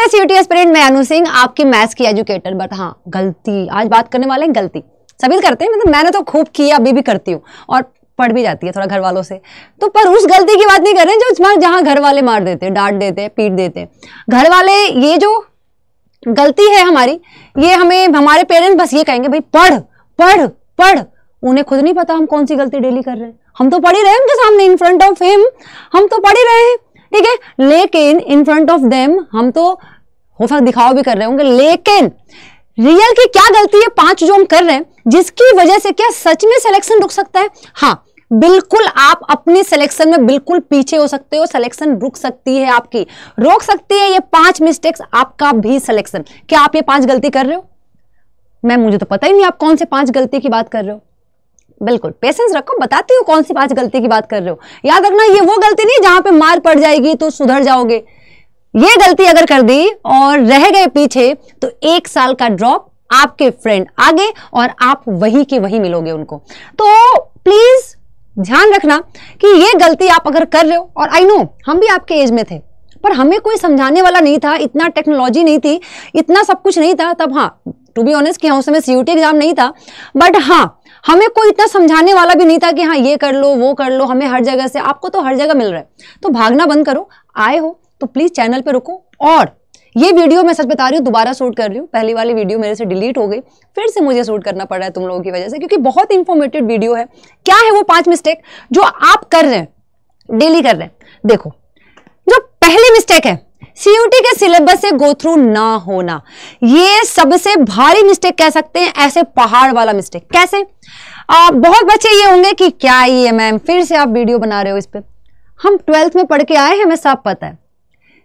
नमस्कार CUT aspirant, मैं अनु सिंह, आपकी मैथ्स की एजुकेटर। बट हाँ, गलती आज बात करने वाले हैं। गलती सभी करते हैं, मतलब मैंने तो खूब किया, अभी भी करती हूँ और पढ़ भी जाती है थोड़ा घर वालों से। तो पर उस गलती की बात नहीं कर रहे हैं जो जहाँ घर वाले मार देते हैं, डांट देते हैं, पीट देते हैं। घर वाले, ये जो गलती है हमारी, ये हमें हमारे पेरेंट्स बस ये कहेंगे भाई पढ़ पढ़ पढ़। उन्हें खुद नहीं पता हम कौन सी गलती डेली कर रहे हैं। हम तो पढ़ ही रहे हैं उनके सामने, इन फ्रंट ऑफ हिम हम तो पढ़ ही रहे हैं, ठीक है। लेकिन इन फ्रंट ऑफ देम हम तो हो सकता दिखावा भी कर रहे होंगे। लेकिन रियल की क्या गलती है 5 जो हम कर रहे हैं, जिसकी वजह से क्या सच में सिलेक्शन रुक सकता है? हाँ बिल्कुल, आप अपनी सिलेक्शन में बिल्कुल पीछे हो सकते हो। सिलेक्शन रुक सकती है आपकी, रोक सकती है ये 5 मिस्टेक्स आपका भी सिलेक्शन। क्या आप ये 5 गलती कर रहे हो? मुझे तो पता ही नहीं आप कौन से 5 गलती की बात कर रहे हो। बिल्कुल पेशेंस रखो, बताती हूँ कौन सी 5 गलती की बात कर रहे हो। याद रखना, ये वो गलती नहीं जहां पे मार पड़ जाएगी तो सुधर जाओगे। ये गलती अगर कर दी और रह गए पीछे तो 1 साल का ड्रॉप, आपके फ्रेंड आगे और आप वही के वही मिलोगे उनको। तो प्लीज ध्यान रखना कि ये गलती आप अगर कर रहे हो, और आई नो हम भी आपके एज में थे, पर हमें कोई समझाने वाला नहीं था, इतना टेक्नोलॉजी नहीं थी, इतना सब कुछ नहीं था तब। हाँ टू बी ऑनेस्ट कि उस समय सीयूटी एग्जाम नहीं था, बट हाँ हमें कोई इतना समझाने वाला भी नहीं था कि हाँ ये कर लो वो कर लो। हमें हर जगह से, आपको तो हर जगह मिल रहा है, तो भागना बंद करो। आए हो तो प्लीज चैनल पे रुको। और ये वीडियो मैं सच बता रही हूँ दोबारा शूट कर रही हूँ, पहली वाली वीडियो मेरे से डिलीट हो गई, फिर से मुझे शूट करना पड़ा है तुम लोगों की वजह से, क्योंकि बहुत इंफॉर्मेटिव वीडियो है। क्या है वो 5 मिस्टेक जो आप कर रहे हैं, डेली कर रहे हैं? देखो, जो पहली मिस्टेक है, सीयूटी के सिलेबस से गो थ्रू ना होना। ये सबसे भारी मिस्टेक कह सकते हैं, ऐसे पहाड़ वाला मिस्टेक। कैसे? बहुत बच्चे ये होंगे कि क्या ये मैम फिर से आप वीडियो बना रहे हो इस पे। हम 12th में पढ़ के आए हैं, हमें सब पता है।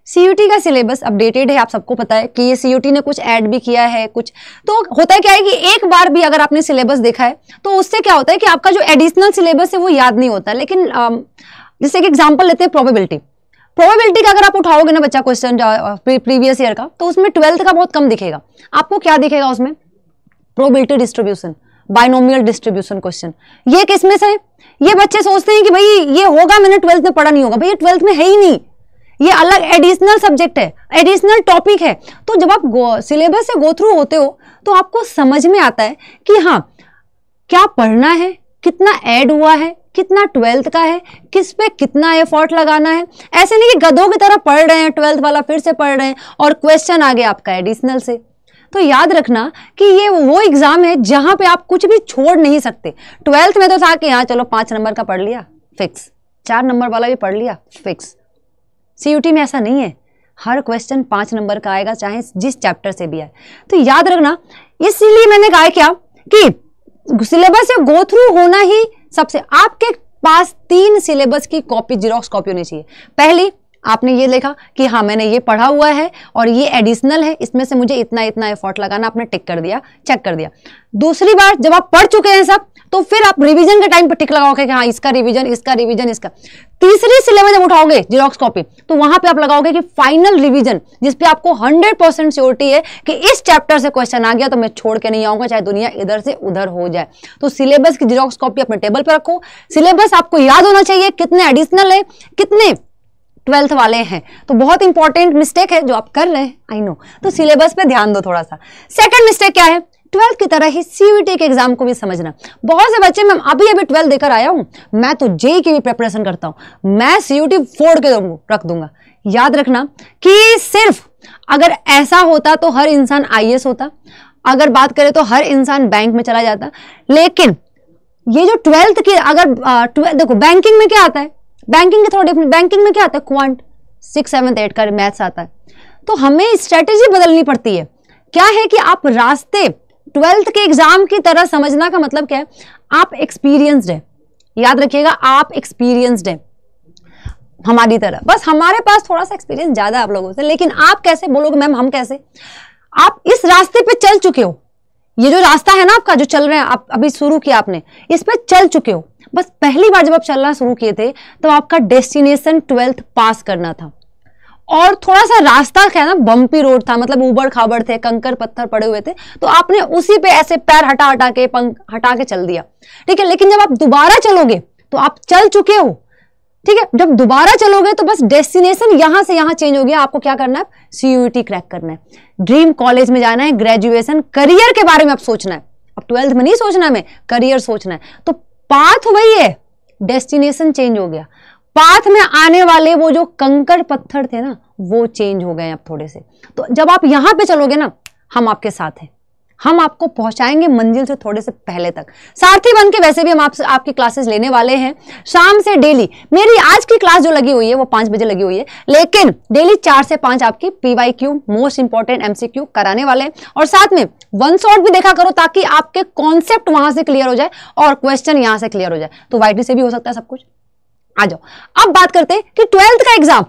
सीयूटी का सिलेबस अपडेटेड है, आप सबको पता है कि ये सीयूटी ने कुछ ऐड भी किया है कुछ। तो होता है क्या है कि एक बार भी अगर आपने सिलेबस देखा है तो उससे क्या होता है कि आपका जो एडिशनल सिलेबस है वो याद नहीं होता। लेकिन जैसे एक एग्जाम्पल लेते हैं, प्रोबेबिलिटी का अगर आप उठाओगे ना बच्चा क्वेश्चन प्रीवियस ईयर का, तो उसमें 12th का बहुत कम दिखेगा। आपको क्या दिखेगा उसमें? Probability distribution, binomial distribution question. ये किसमें से? ये बच्चे सोचते हैं कि भाई ये होगा, मैंने 12th में पढ़ा नहीं होगा। भाई ये 12th में है ही नहीं, ये अलग एडिशनल सब्जेक्ट है, एडिशनल टॉपिक है। तो जब आप सिलेबस से गो थ्रू होते हो तो आपको समझ में आता है कि हाँ क्या पढ़ना है, कितना ऐड हुआ है, कितना 12th का है, किस पे कितना एफर्ट लगाना है। ऐसे नहीं कि गधों की तरह पढ़ रहे हैं, 12th वाला फिर से पढ़ रहे हैं और क्वेश्चन आ गया आपका एडिशनल से। तो याद रखना कि ये वो एग्जाम है जहां पे आप कुछ भी छोड़ नहीं सकते। 12th में तो था कि हाँ चलो 5 नंबर का पढ़ लिया फिक्स, 4 नंबर वाला भी पढ़ लिया फिक्स। सीयूटी में ऐसा नहीं है, हर क्वेश्चन 5 नंबर का आएगा, चाहे जिस चैप्टर से भी आए। तो याद रखना, इसीलिए मैंने कहा क्या कि सिलेबस से गो थ्रू होना ही सबसे। आपके पास 3 सिलेबस की कॉपी, जीरोक्स कॉपी होनी चाहिए। पहली, आपने ये लिखा कि हाँ मैंने ये पढ़ा हुआ है और ये एडिशनल है, इसमें से मुझे इतना इतना एफर्ट लगाना, आपने टिक कर दिया, चेक कर दिया। दूसरी बार जब आप पढ़ चुके हैं सब, तो फिर आप रिवीजन के टाइम पर टिक लगाओगे कि हाँ इसका रिवीजन, इसका रिवीजन, इसका। तीसरी सिलेबस जब उठाओगे जीरोक्स कॉपी, तो वहां पे आप लगाओगे कि फाइनल रिवीजन, जिसपे आपको 100% श्योरिटी है कि इस चैप्टर से क्वेश्चन आ गया तो मैं छोड़ के नहीं आऊंगा, चाहे दुनिया इधर से उधर हो जाए। तो सिलेबस की जीरोक्स कॉपी अपने टेबल पर रखो। सिलेबस आपको याद होना चाहिए, कितने एडिशनल है, कितने 12th वाले हैं। तो बहुत इंपॉर्टेंट मिस्टेक है जो आप कर रहे हैं, आई नो। तो सिलेबस पे ध्यान दो थोड़ा सा। सेकंड मिस्टेक क्या है? 12th की तरह ही सीयूटी के एग्जाम को भी समझना। बहुत से बच्चे, मैं अभी 12th देकर आया हूं, मैं तो जेई की भी प्रिपरेशन करता हूं, मैं सीयूटी फोड़ के रख दूंगा। याद रखना कि सिर्फ अगर ऐसा होता तो हर इंसान आईएएस होता, अगर बात करें तो हर इंसान बैंक में चला जाता। लेकिन ये जो 12th की, अगर देखो बैंकिंग में क्या आता है, बैंकिंग के थोड़ा डिफरेंट। बैंकिंग में क्या आता है? क्वांट 6, 7, 8 का मैथ्स आता है। तो हमें स्ट्रेटेजी बदलनी पड़ती है। क्या है कि आप रास्ते 12th के एग्जाम की तरह समझना का मतलब क्या है? आप एक्सपीरियंस्ड है, याद रखिएगा आप एक्सपीरियंस्ड है हमारी तरह, बस हमारे पास थोड़ा सा एक्सपीरियंस ज्यादा है आप लोगों से। लेकिन आप कैसे बोलोगे मैम हम कैसे? आप इस रास्ते पे चल चुके हो, ये जो रास्ता है ना आपका जो चल रहे हैं, आप अभी शुरू किया आपने, इस पे चल चुके हो। बस पहली बार जब आप चलना शुरू किए थे तो आपका डेस्टिनेशन 12th पास करना था, और थोड़ा सा रास्ता क्या ना बम्पी रोड था, मतलब उबड़ खाबड़ थे, कंकर पत्थर पड़े हुए थे, तो आपने उसी पे ऐसे पैर हटा हटा के पंख हटा के चल दिया, ठीक है। लेकिन जब आप दोबारा चलोगे तो आप चल चुके हो, ठीक है, जब दोबारा चलोगे तो बस डेस्टिनेशन यहां से यहां चेंज हो गया, आपको क्या करना है, CUET क्रैक करना है, ड्रीम कॉलेज में जाना है, ग्रेजुएशन करियर के बारे में अब सोचना है, अब 12th में नहीं सोचना है, करियर सोचना है। तो पाथ वही है, डेस्टिनेशन चेंज हो गया, पाथ में आने वाले वो जो कंकड़ पत्थर थे ना वो चेंज हो गए अब थोड़े से। तो जब आप यहां पे चलोगे ना, हम आपके साथ हैं, हम आपको पहुंचाएंगे मंजिल से थोड़े से पहले तक। सारथी बन के वैसे भी हम आपकी क्लासेस लेने वाले हैं शाम से डेली। मेरी आज की क्लास जो लगी हुई है वो 5 बजे लगी हुई है, लेकिन डेली 4 से 5 आपकी PYQ मोस्ट इंपॉर्टेंट MCQ कराने वाले हैं, और साथ में वन शॉट भी देखा करो ताकि आपके कॉन्सेप्ट वहां से क्लियर हो जाए और क्वेश्चन यहां से क्लियर हो जाए। तो YT से भी हो सकता है सब कुछ। आ जाओ, अब बात करते हैं कि 12th का एग्जाम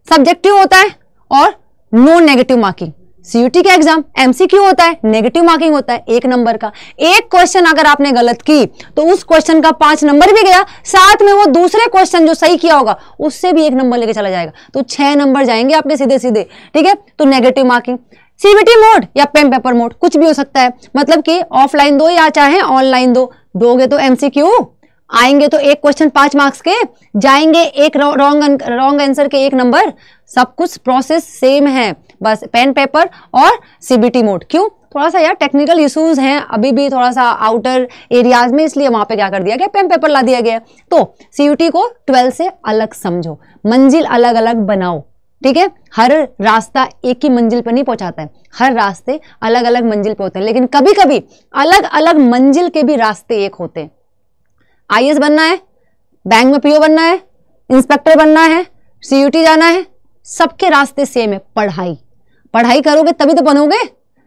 सब्जेक्टिव होता है और नॉन नेगेटिव मार्किंग। CUT का एग्जाम MCQ होता है, नेगेटिव मार्किंग होता है 1 नंबर का। एक क्वेश्चन अगर आपने गलत की तो उस क्वेश्चन का 5 नंबर भी गया, साथ में वो दूसरे क्वेश्चन जो सही किया होगा उससे भी 1 नंबर लेके चला जाएगा, तो 6 नंबर जाएंगे आपके सीधे सीधे। ठीक है, तो नेगेटिव मार्किंग। CBT मोड या पेन पेपर मोड कुछ भी हो सकता है, मतलब कि ऑफलाइन दो या चाहे ऑनलाइन दो, दोगे तो MCQ आएंगे तो एक क्वेश्चन 5 मार्क्स के जाएंगे, एक रॉन्ग आंसर के 1 नंबर, सब कुछ प्रोसेस सेम है, बस पेन पेपर और CBT मोड। क्यों, थोड़ा सा यार टेक्निकल इश्यूज हैं अभी भी थोड़ा सा आउटर एरियाज में, इसलिए वहां पे क्या कर दिया गया, पेन पेपर ला दिया गया। तो CUT को 12 से अलग समझो, मंजिल अलग अलग बनाओ। ठीक है, हर रास्ता एक ही मंजिल पर नहीं पहुंचाता है, हर रास्ते अलग अलग मंजिल पे होते हैं, लेकिन कभी कभी अलग अलग मंजिल के भी रास्ते एक होते हैं। IAS बनना है, बैंक में PO बनना है, इंस्पेक्टर बनना है, CUT जाना है, सबके रास्ते सेम है। पढ़ाई करोगे तभी तो बनोगे।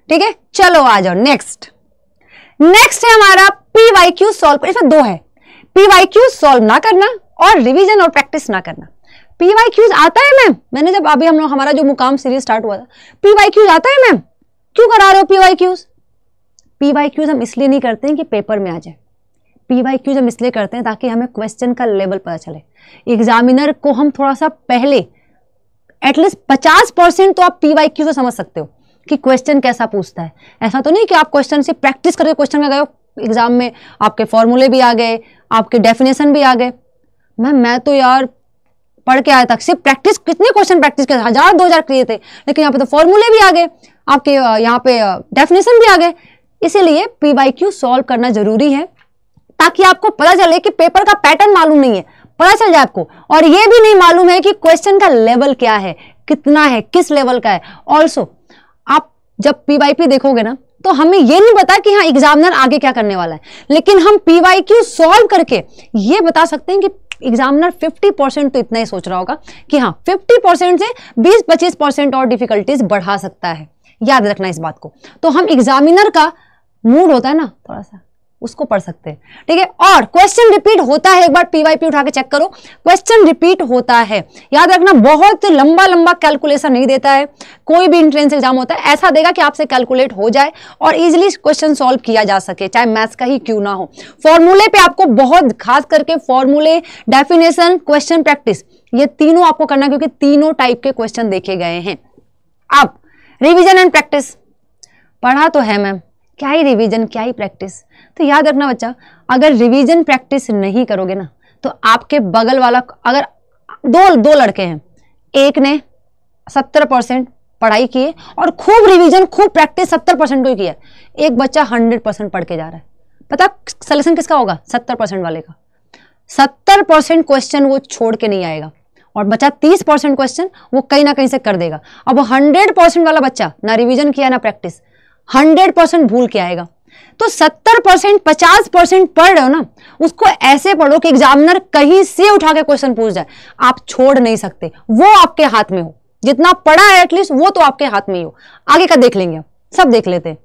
ठीक है, चलो आ जाओ नेक्स्ट है हमारा PYQ सॉल्व। इसमें 2 है, PYQ सॉल्व ना करना और रिवीजन और प्रैक्टिस ना करना। PYQs आता है मैम, मैंने जब अभी हमारा जो मुकाम सीरीज स्टार्ट हुआ था, PYQs आता है मैम, क्यों करा रहे हो PYQs हम इसलिए नहीं करते हैं कि पेपर में आ जाए, PYQs हम इसलिए करते हैं ताकि हमें क्वेश्चन का लेवल पता चले। एग्जामिनर को हम थोड़ा सा पहले एटलीस्ट 50% तो आप PYQ से समझ सकते हो कि क्वेश्चन कैसा पूछता है। ऐसा तो नहीं कि आप क्वेश्चन से प्रैक्टिस करके क्वेश्चन में गए हो, एग्जाम में आपके फॉर्मूले भी आ गए, आपके डेफिनेशन भी आ गए। मैं तो यार पढ़ के आया था, सिर्फ प्रैक्टिस, कितने क्वेश्चन प्रैक्टिस किए, 1000-2000 किए थे, लेकिन यहाँ पे तो फॉर्मूले भी आ गए, आपके यहाँ पे डेफिनेशन भी आ गए। इसीलिए PYQ सॉल्व करना जरूरी है ताकि आपको पता चले कि पेपर का पैटर्न मालूम नहीं है, पता चल जाए आपको, और ये भी नहीं मालूम है कि क्वेश्चन का लेवल क्या है, कितना है, किस लेवल का है। ऑल्सो आप जब PYQ देखोगे ना तो हमें ये नहीं पता कि हाँ एग्जामिनर आगे क्या करने वाला है, लेकिन हम PYQ सॉल्व करके ये बता सकते हैं कि एग्जामिनर 50% तो इतना ही सोच रहा होगा कि हाँ 50% से 20-25% और डिफिकल्टीज बढ़ा सकता है। याद रखना इस बात को। तो हम एग्जामिनर का मूड होता है ना थोड़ा सा, उसको पढ़ सकते हैं। ठीक है, और क्वेश्चन रिपीट होता है, एक बार PYQ उठा के चेक करो, क्वेश्चन रिपीट होता है। याद रखना, बहुत लंबा कैलकुलेशन नहीं देता है। कोई भी एंट्रेंस एग्जाम होता है ऐसा देगा कि आपसे कैलकुलेट हो जाए और इजीली क्वेश्चन सॉल्व किया जा सके, चाहे मैथ्स का ही क्यों ना हो। फॉर्मूले पे आपको बहुत खास करके फॉर्मूले, डेफिनेशन, क्वेश्चन प्रैक्टिस, ये तीनों आपको करना, क्योंकि तीनों टाइप के क्वेश्चन देखे गए हैं। अब रिविजन एंड प्रैक्टिस पढ़ा तो है मैम, क्या ही रिवीजन क्या ही प्रैक्टिस। तो याद रखना बच्चा, अगर रिवीजन प्रैक्टिस नहीं करोगे ना तो आपके बगल वाला, अगर दो लड़के हैं, एक ने 70% पढ़ाई की है और खूब रिवीजन खूब प्रैक्टिस 70% को ही किया, एक बच्चा 100% पढ़ के जा रहा है, पता सलेक्शन किसका होगा? 70% वाले का। 70% क्वेश्चन वो छोड़ के नहीं आएगा और बच्चा 30% क्वेश्चन वो कहीं ना कहीं से कर देगा। अब 100% वाला बच्चा ना रिवीजन किया ना प्रैक्टिस, 100% भूल के आएगा। तो 70% 50% पढ़ रहे हो ना, उसको ऐसे पढ़ो कि एग्जामिनर कहीं से उठा के क्वेश्चन पूछ जाए, आप छोड़ नहीं सकते, वो आपके हाथ में हो। जितना पढ़ा है एटलीस्ट वो तो आपके हाथ में ही हो, आगे का देख लेंगे, सब देख लेते हैं।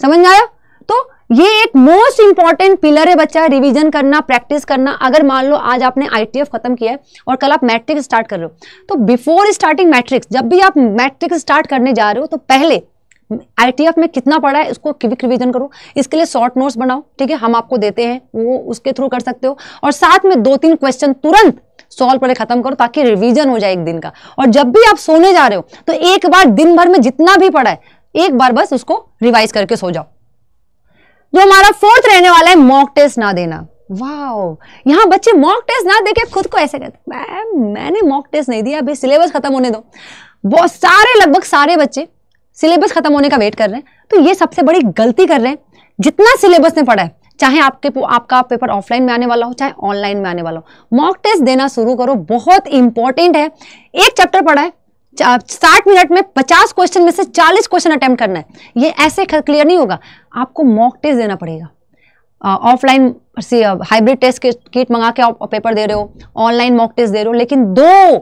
समझ में आया? तो ये एक मोस्ट इंपॉर्टेंट पिलर है बच्चा, रिवीजन करना, प्रैक्टिस करना। अगर मान लो आज आपने ITF खत्म किया है और कल आप मैट्रिक्स स्टार्ट कर रहे हो, तो बिफोर स्टार्टिंग मैट्रिक्स, जब भी आप मैट्रिक्स स्टार्ट करने जा रहे हो तो पहले ITF में कितना पढ़ा है उसको क्विक रिवीजन करो। इसके लिए शॉर्ट नोट्स बनाओ, ठीक है, हम आपको देते हैं, वो उसके थ्रू कर सकते हो। और साथ में 2-3 क्वेश्चन तुरंत सॉल्व करके खत्म करो ताकि रिवीजन हो जाए एक दिन का। और जब भी आप सोने जा रहे हो तो एक बार दिन भर में जितना भी पढ़ा है एक बार बस उसको रिवाइज करके सो जाओ। जो हमारा 4th रहने वाला है, मॉक टेस्ट ना देना। वाओ, यहाँ बच्चे मॉक टेस्ट ना देके खुद को ऐसे कहते मैम मैंने मॉक टेस्ट नहीं दिया, अभी सिलेबस खत्म होने दो। बहुत सारे, लगभग सारे बच्चे सिलेबस खत्म होने का वेट कर रहे हैं। तो ये सबसे बड़ी गलती कर रहे हैं। जितना सिलेबस ने पढ़ा है, चाहे आपका पेपर ऑफलाइन में आने वाला हो चाहे ऑनलाइन में आने वाला हो, मॉक टेस्ट देना शुरू करो, बहुत इंपॉर्टेंट है। एक चैप्टर पढ़ा है, 60 मिनट में 50 क्वेश्चन में से 40 क्वेश्चन अटेम्प्ट करना है। ये ऐसे क्लियर नहीं होगा, आपको मॉक टेस्ट देना पड़ेगा। ऑफलाइन से हाइब्रिड टेस्ट किट मंगा के आप पेपर दे रहे हो, ऑनलाइन मॉक टेस्ट दे रहे हो, लेकिन 2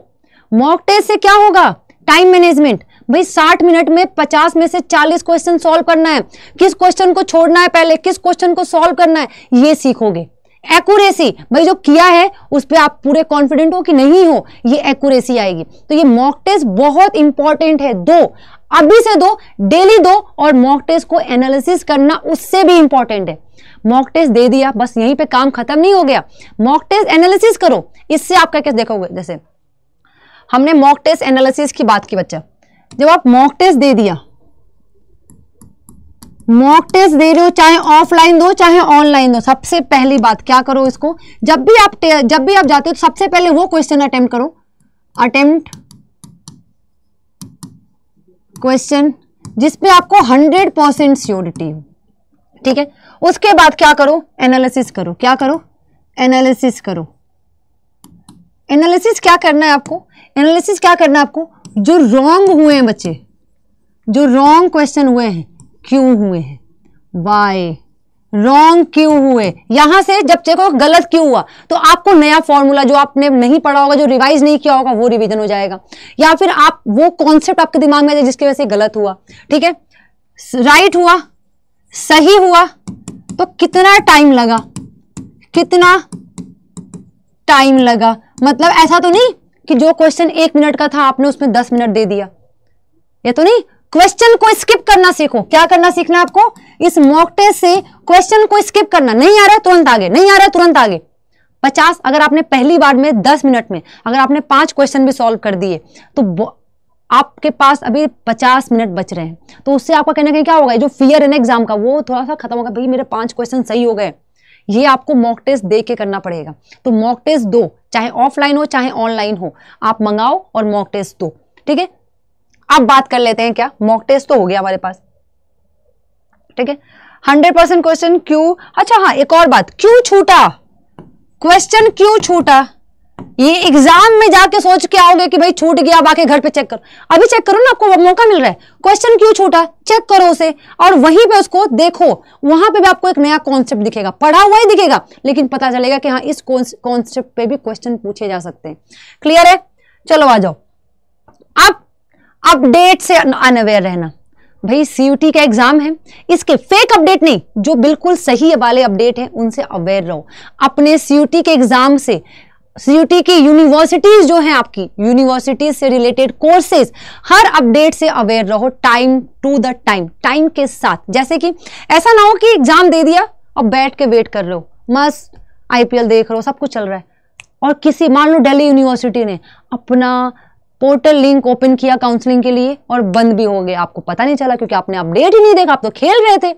मॉक टेस्ट से क्या होगा? Time management. भाई 60 मिनट में 50 में से 40 क्वेश्चन सॉल्व करना है, किस क्वेश्चन को छोड़ना है पहले, किस क्वेश्चन को सॉल्व करना है, ये सीखोगे। एक्यूरेसी, भाई जो किया है उस पर आप पूरे कॉन्फिडेंट हो कि नहीं हो, ये एक्यूरेसी आएगी। तो ये मॉक टेस्ट बहुत इंपॉर्टेंट है। 2 अभी से 2 डेली 2, और मॉक टेस्ट को एनालिसिस करना उससे भी इंपॉर्टेंट है। मॉक टेस्ट दे दिया, बस यहीं पे काम खत्म नहीं हो गया, मॉक टेस्ट एनालिसिस करो। इससे आप क्या देखोगे, जैसे हमने मॉक टेस्ट एनालिसिस की बात की बच्चा, जब आप मॉक टेस्ट दे दिया, मॉक टेस्ट दे रहे हो, चाहे ऑफलाइन दो चाहे ऑनलाइन दो, सबसे पहली बात क्या करो, इसको जब भी आप जाते हो तो सबसे पहले वो क्वेश्चन अटेम्प्ट करो, अटेम्प्ट क्वेश्चन जिसपे आपको 100% श्योरिटी हो, ठीक है। उसके बाद क्या करो, एनालिसिस करो। क्या करो? एनालिसिस करो। एनालिसिस क्या करना है आपको? एनालिसिस क्या करना है आपको? जो रॉन्ग हुए हैं बच्चे, जो रॉन्ग क्वेश्चन हुए हैं, क्यों हुए हैं, वाई, रॉन्ग क्यों हुए, यहां से जब चेको गलत क्यों हुआ, तो आपको नया फॉर्मूला जो आपने नहीं पढ़ा होगा, जो रिवाइज नहीं किया होगा, वो रिवीजन हो जाएगा। या फिर आप वो कॉन्सेप्ट आपके दिमाग में जिसकी वजह से गलत हुआ, ठीक है, राइट हुआ, सही हुआ, तो कितना टाइम लगा, कितना टाइम लगा, मतलब ऐसा तो नहीं कि जो क्वेश्चन 1 मिनट का था आपने उसमें 10 मिनट दे दिया, ये तो नहीं। क्वेश्चन को स्किप करना सीखो। क्या करना सीखना है आपको? इस मॉक टेस्ट से क्वेश्चन को स्किप करना, नहीं आ रहा है तुरंत आगे, नहीं आ रहा है तुरंत आगे। 50, अगर आपने पहली बार में 10 मिनट में अगर आपने 5 क्वेश्चन भी सॉल्व कर दिए, तो आपके पास अभी 50 मिनट बच रहे हैं। तो उससे आपका कहना कहीं क्या होगा, जो फियर है ना एग्जाम का, वो थोड़ा सा खत्म होगा। भाई मेरे 5 क्वेश्चन सही हो गए। ये आपको मॉक टेस्ट दे के करना पड़ेगा। तो मॉक टेस्ट दो, चाहे ऑफलाइन हो चाहे ऑनलाइन हो, आप मंगाओ और मॉक टेस्ट दो, ठीक है। अब बात कर लेते हैं, क्या मॉक टेस्ट तो हो गया हमारे पास, ठीक है। 100% क्वेश्चन क्यों, अच्छा हाँ एक और बात, क्यों छूटा क्वेश्चन, क्यों छूटा, ये एग्जाम में जाके सोच के आओगे कि भाई छूट गया, बाकी घर पे चेक करो। अभी चेक करो ना, आपको मौका मिल रहा है, क्वेश्चन क्यों छूटा चेक करो उसे, और वहीं पे उसको देखो, वहां पे भी आपको एक नया कॉन्सेप्ट दिखेगा, पढ़ा हुआ ही दिखेगा, लेकिन पता चलेगा कि हाँ इस कॉन्सेप्ट पे भी क्वेश्चन पूछे जा सकते हैं। क्लियर है? चलो आ जाओ। अब अपडेट से अनअवेयर रहना। भाई सीयूटी का एग्जाम है, इसके फेक अपडेट नहीं, जो बिल्कुल सही वाले अपडेट है उनसे अवेयर रहो। अपने सीयूटी के एग्जाम से, सीयूटी की यूनिवर्सिटीज जो हैं आपकी, यूनिवर्सिटीज से रिलेटेड कोर्सेज, हर अपडेट से अवेयर रहो, टाइम टू द टाइम के साथ। जैसे कि ऐसा ना हो कि एग्जाम दे दिया और बैठ के वेट कर रहे हो, मस्त आईपीएल देख रहे हो, सब कुछ चल रहा है, और किसी मान लो दिल्ली यूनिवर्सिटी ने अपना पोर्टल लिंक ओपन किया काउंसलिंग के लिए और बंद भी हो गया, आपको पता नहीं चला क्योंकि आपने अपडेट ही नहीं देखा, आप तो खेल रहे थे।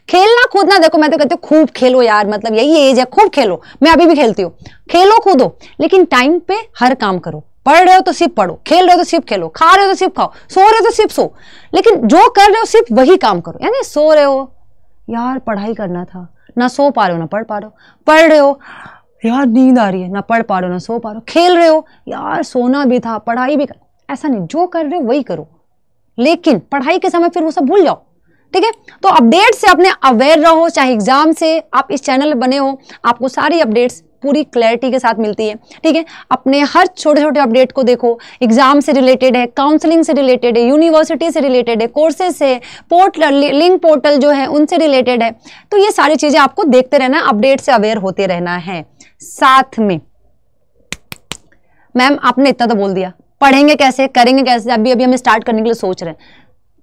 खेलना कूदना देखो, मैं तो कहती हूँ खूब खेलो यार, मतलब यही एज है, खूब खेलो, मैं अभी भी खेलती हूँ, खेलो कूदो, लेकिन टाइम पे हर काम करो। पढ़ रहे हो तो सिर्फ पढ़ो, खेल रहे हो तो सिर्फ खेलो, खा रहे हो तो सिर्फ खाओ, सो रहे हो तो सिर्फ सो, लेकिन जो कर रहे हो सिर्फ वही काम करो। यानी सो रहे हो यार पढ़ाई करना था, ना सो पा रहे हो ना पढ़ पा रहे हो, पढ़ रहे हो यार नींद आ रही है, ना पढ़ पा रहे हो ना सो पा रहे हो, खेल रहे हो यार सोना भी था पढ़ाई भी, ऐसा नहीं, जो कर रहे हो वही करो, लेकिन पढ़ाई के समय फिर वो सब भूल जाओ, ठीक है। तो अपडेट से अपने अवेयर रहो, चाहे एग्जाम से आप इस चैनल बने हो, आपको सारी अपडेट्स पूरी क्लैरिटी के साथ मिलती है, ठीक है। अपने हर छोटे छोटे अपडेट को देखो, एग्जाम से रिलेटेड है, काउंसलिंग से रिलेटेड है, यूनिवर्सिटी से रिलेटेड है, कोर्सेज से, पोर्टल लिंक पोर्टल जो है उनसे रिलेटेड है। तो ये सारी चीजें आपको देखते रहना, अपडेट से अवेयर होते रहना है। साथ में मैम आपने इतना तो बोल दिया, पढ़ेंगे कैसे, करेंगे कैसे, अभी अभी हम स्टार्ट करने के लिए सोच रहे हैं।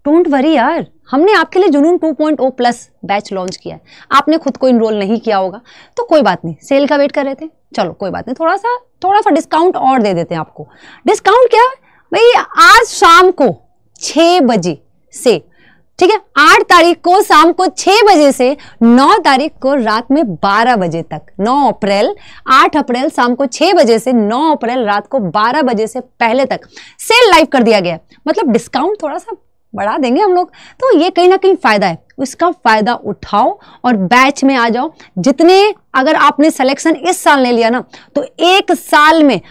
डोंट वरी यार, हमने आपके लिए जुनून 2.0 प्लस बैच लॉन्च किया है। आपने खुद को इनरोल नहीं किया होगा तो कोई बात नहीं, सेल का वेट कर रहे थे, चलो कोई बात नहीं, थोड़ा सा डिस्काउंट और दे देते हैं आपको। डिस्काउंट क्या है भाई, आज शाम को 6 बजे से ठीक है। 8 तारीख को शाम को 6 बजे से 9 तारीख को रात में 12 बजे तक, 9 अप्रैल, 8 अप्रैल शाम को 6 बजे से 9 अप्रैल रात को 12 बजे से पहले तक सेल लाइव कर दिया गया। मतलब डिस्काउंट थोड़ा सा बढ़ा देंगे हम लोग, तो ये कहीं ना कहीं फायदा है, इसका फायदा उठाओ और बैच में आ जाओ। जितने अगर आपने सिलेक्शन इस साल ले लिया ना, तो 1 साल में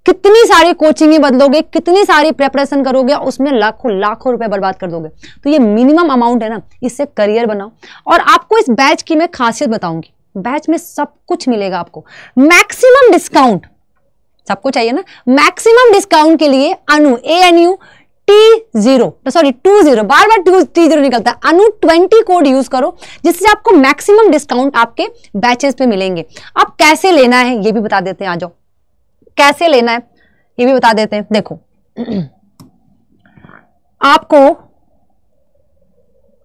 कितनी सारी कोचिंगें बदलोगे, कितनी सारी प्रिपरेशन करोगे, उसमें लाखों लाखों रुपए बर्बाद कर दोगे। तो ये मिनिमम अमाउंट है ना, इससे करियर बनाओ। और आपको इस बैच की मैं खासियत बताऊंगी, बैच में सब कुछ मिलेगा आपको, मैक्सिमम डिस्काउंट, सबको चाहिए ना, मैक्सिमम डिस्काउंट के लिए अनु ANU T0 बार बार T0 निकलता है, अनु 20 कोड यूज करो, जिससे आपको मैक्सिमम डिस्काउंट आपके बैचेस पे मिलेंगे। अब कैसे लेना है ये भी बता देते हैं, आ जाओ कैसे लेना है ये भी बता देते हैं। देखो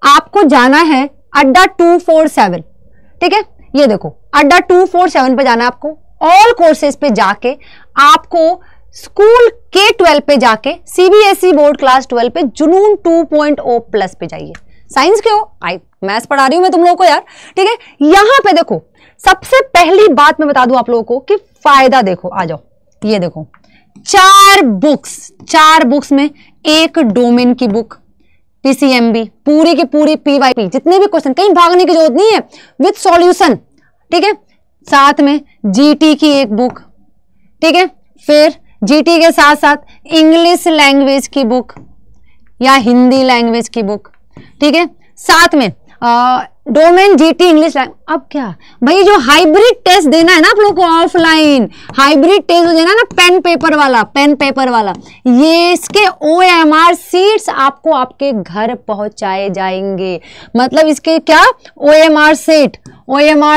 आपको जाना है अड्डा 247, ठीक है, ये देखो अड्डा 247 पे जाना है आपको। ऑल कोर्सेज पे जाके आपको स्कूल K12 पे जाके CBSE बोर्ड क्लास 12 पे जुनून 2.0 प्लस पे जाइए। साइंस के हो, मैथ्स पढ़ा रही हूं मैं तुम लोगों को यार, ठीक है। यहां पे देखो सबसे पहली बात मैं बता दूं आप लोगों को कि फायदा देखो, आ जाओ ये देखो 4 बुक्स में एक डोमेन की बुक, PCMB पूरी की पूरी PYP, जितने भी क्वेश्चन, कहीं भागने की जरूरत नहीं है, विद सॉल्यूशन, ठीक है। साथ में GT की एक बुक, ठीक है, फिर GT के साथ साथ इंग्लिश लैंग्वेज की बुक या हिंदी लैंग्वेज की बुक, ठीक है, साथ में डोमेन GT इंग्लिश। अब क्या भाई, जो हाइब्रिड टेस्ट देना है ना आप लोग को, ऑफलाइन हाइब्रिड टेस्ट देना है ना, पेन पेपर वाला, ये इसके OMR सीट्स आपको आपके घर पहुंचाए जाएंगे। मतलब इसके क्या OMR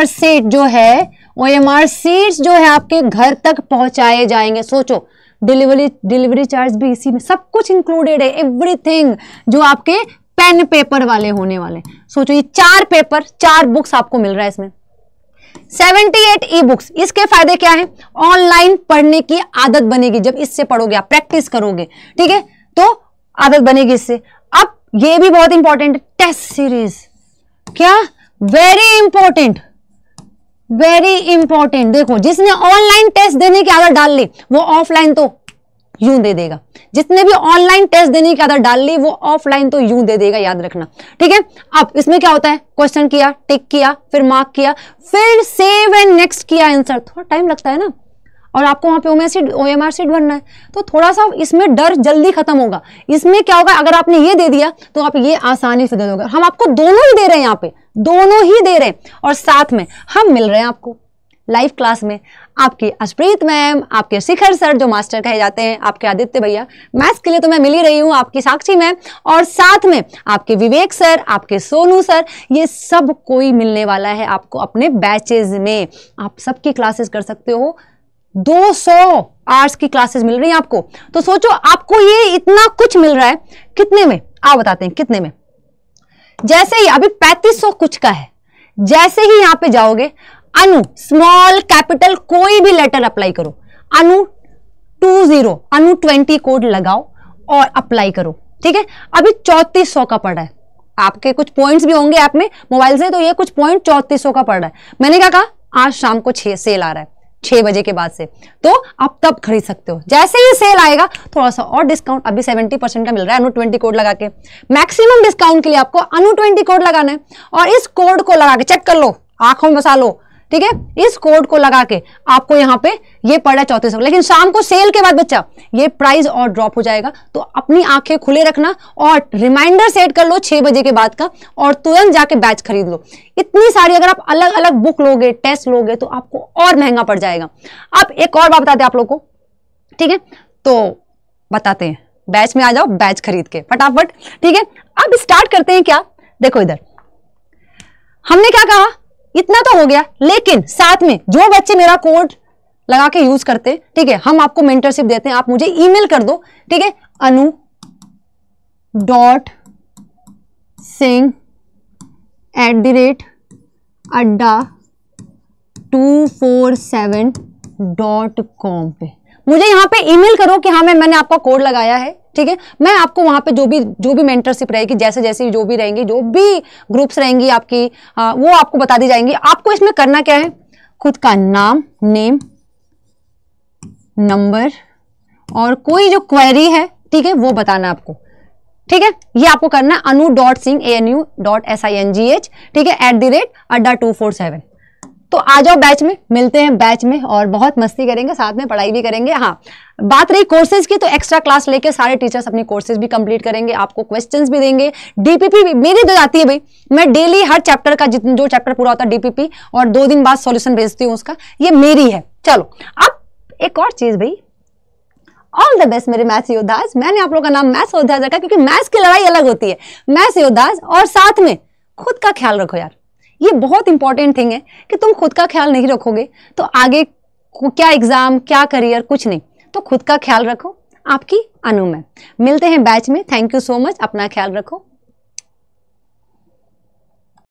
सीट जो है, OMR सीट्स जो है आपके घर तक पहुंचाए जाएंगे। सोचो डिलीवरी चार्ज भी इसी में, सब कुछ इंक्लूडेड है, एवरीथिंग जो आपके पेन पेपर वाले होने वाले। सोचो ये 4 बुक्स आपको मिल रहा है इसमें, 78 ई बुक्स। इसके फायदे क्या है, ऑनलाइन पढ़ने की आदत बनेगी, जब इससे पढ़ोगे आप, प्रैक्टिस करोगे, ठीक है, तो आदत बनेगी इससे। अब ये भी बहुत इंपॉर्टेंट है, टेस्ट सीरीज, क्या वेरी इंपॉर्टेंट। देखो जिसने ऑनलाइन टेस्ट देने की आदत डाल ली वो ऑफलाइन तो यूं दे देगा, जिसने भी ऑनलाइन टेस्ट देने की आदत डाल ली वो ऑफलाइन तो यूं दे देगा, याद रखना, ठीक है। अब इसमें क्या होता है, क्वेश्चन किया, टिक किया, फिर मार्क किया, फिर सेव एंड नेक्स्ट किया आंसर, थोड़ा टाइम लगता है ना, और आपको वहां पे OMR सीट भरना है, तो थोड़ा सा इसमें डर जल्दी खत्म होगा। इसमें क्या होगा, अगर आपने ये दे दिया तो आप ये आसानी से दे दोगे। हम आपको दोनों ही दे रहे हैं, यहाँ पे दोनों ही दे रहे हैं, और साथ में हम मिल रहे हैं आपको लाइव क्लास में। आपकी अस्प्रीत मैम, आपके शिखर सर जो मास्टर कहे जाते हैं, आपके आदित्य भैया, मैथ्स के लिए तो मैं मिल ही रही हूँ, आपकी साक्षी मैम, और साथ में आपके विवेक सर, आपके सोनू सर, ये सब कोई मिलने वाला है आपको अपने बैचेज में। आप सबकी क्लासेस कर सकते हो, 200 आवर्स की क्लासेस मिल रही हैं आपको। तो सोचो आपको ये इतना कुछ मिल रहा है, कितने में आप बताते हैं, कितने में। जैसे ही अभी 3500 कुछ का है, जैसे ही यहां पे जाओगे, अनु स्मॉल कैपिटल कोई भी लेटर अप्लाई करो, अनु 20 कोड लगाओ और अप्लाई करो, ठीक है। अभी 3400 का पड़ रहा है, आपके कुछ पॉइंट्स भी होंगे ऐप में मोबाइल से, तो ये कुछ पॉइंट 3400 का पड़ रहा है। मैंने क्या कहा, आज शाम को 6 सेल आ रहा है, 6 बजे के बाद से, तो आप तब खरीद सकते हो। जैसे ही सेल आएगा थोड़ा सा और डिस्काउंट, अभी 70% का मिल रहा है अनु 20 कोड लगा के। मैक्सिमम डिस्काउंट के लिए आपको अनु 20 कोड लगाना है, और इस कोड को लगा के चेक कर लो, आंखों में बसा लो, ठीक है। इस कोड को लगा के आपको यहां पे ये पड़ा 3400, लेकिन शाम को सेल के बाद बच्चा ये प्राइस और ड्रॉप हो जाएगा, तो अपनी आंखें खुले रखना और रिमाइंडर सेट कर लो 6 बजे के बाद का, और तुरंत जाके बैच खरीद लो। इतनी सारी अगर आप अलग अलग बुक लोगे, टेस्ट लोगे, तो आपको और महंगा पड़ जाएगा। अब एक और बात बताते हैं आप लोग को, ठीक है, तो बताते हैं, बैच में आ जाओ, बैच खरीद के फटाफट, ठीक है। अब स्टार्ट करते हैं क्या, देखो इधर हमने क्या कहा, इतना तो हो गया, लेकिन साथ में जो बच्चे मेरा कोड लगा के यूज करते, ठीक है, हम आपको मेंटरशिप देते हैं। आप मुझे ईमेल कर दो, ठीक है, anu.singh@adda247.com पे, मुझे यहाँ पे ईमेल करो कि हाँ मैंने आपका कोड लगाया है, ठीक है। मैं आपको वहां पे जो भी मेंटरशिप रहेगी, जैसे जैसी जो भी रहेंगी, जो भी ग्रुप्स रहेंगी आपकी, वो आपको बता दी जाएंगी। आपको इसमें करना क्या है, खुद का नाम, नेम, नंबर और कोई जो क्वेरी है, ठीक है, वो बताना आपको, ठीक है। ये आपको करना है anu.singh, anu.singh, ठीक है, @adda247। तो आ जाओ बैच में, मिलते हैं बैच में और बहुत मस्ती करेंगे, साथ में पढ़ाई भी करेंगे। हाँ, बात रही कोर्सेज की, तो एक्स्ट्रा क्लास लेके सारे टीचर्स अपनी कोर्सेज भी कंप्लीट करेंगे, आपको क्वेश्चंस भी देंगे। डीपीपी भी मेरी तो जाती है भाई, मैं डेली हर चैप्टर का जो चैप्टर पूरा होता है डीपीपी, और 2 दिन बाद सॉल्यूशन भेजती हूँ उसका, ये मेरी है। चलो अब एक और चीज भाई, ऑल द बेस्ट मेरे मैथ्स योद्धास। मैंने आप लोगों का नाम मैथ्स योद्धास रखा क्योंकि मैथ्स की लड़ाई अलग होती है, मैथ्स योद्धास। और साथ में खुद का ख्याल रखो यार, ये बहुत इंपॉर्टेंट थिंग है कि तुम खुद का ख्याल नहीं रखोगे तो आगे क्या एग्जाम, क्या करियर, कुछ नहीं। तो खुद का ख्याल रखो। आपकी अनु में मिलते हैं बैच में। थैंक यू सो मच, अपना ख्याल रखो।